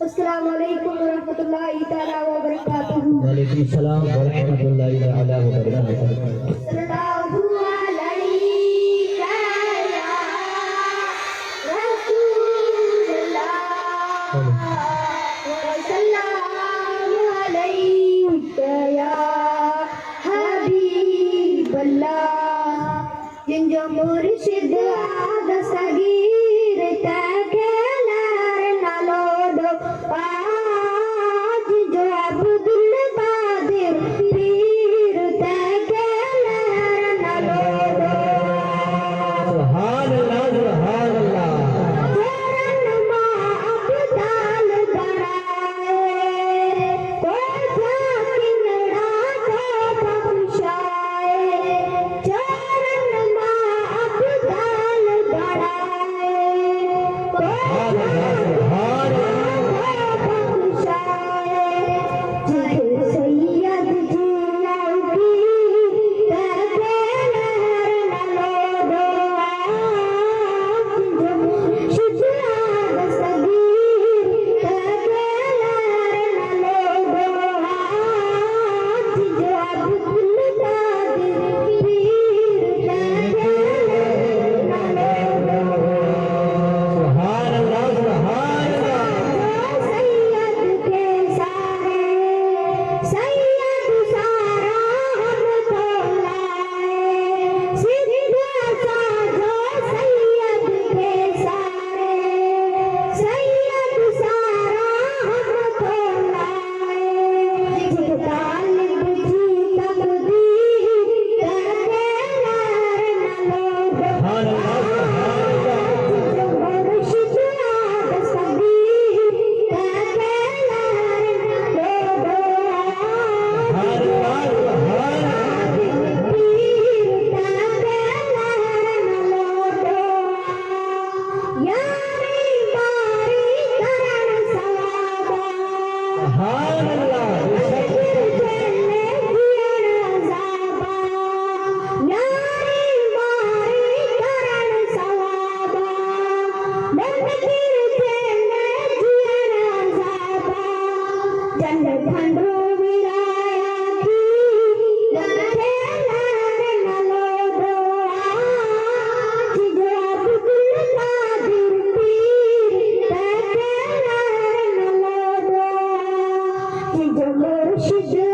अस्सलामु अलैकुम वरहमतुल्लाहि तआला व बरकातुहू। वालेकुम सलाम व रहमतुल्लाहि तआला व बरकातुहू। सल्लल्लाहु अलैका या रसूलल्लाह व सल्लल्लाहु अलैका या हबीबल्लाह। जिंजो मुर्शिद दस्तगीर तके लार ना लोडो आज जो अब्दुल कादिर पीर तके लार ना लोडो। सुभान अल्लाह सुभान अल्लाह। चरण मां अब्दाल बनाए कोई किनड़ा को बख्शाए। चरण मां अब्दाल बनाए कोई बख्शाए। सैयद जिलाउकी तके लहर ना लोडो आज जो मुर्शिद दस्तगीर तके लहर ना लोडो आज जो अब्दुल कादिर पीर तके लहर ना लोडो। सुभान अल्लाह सुभान अल्लाह। सैयद के सारे सैयद सारा हमको लाए सीधा साजो। सैयद के सारे सैयद सारा हमको लाए। तालिब जी तकदीर तके लहर ना लोडो सुभान अल्लाह सुभान अल्लाह। जो मुर्शिद दस्तगीर तके लहर ना लोडो सुभान अल्लाह सुभान अल्लाह। पीर तके लहर ना लोडो। यारी मारी करण सवाबा सुभान अल्लाह। चले जियण अज़ाबा। यारी मारी करण सवाबा नंदगिर चले जियण अज़ाबा। जंड ठंडो विराया थी तके लहर ना लोडो आज जो अब्दुल कादिर पीर तके लहर ना लोडो। जो मुर्शिद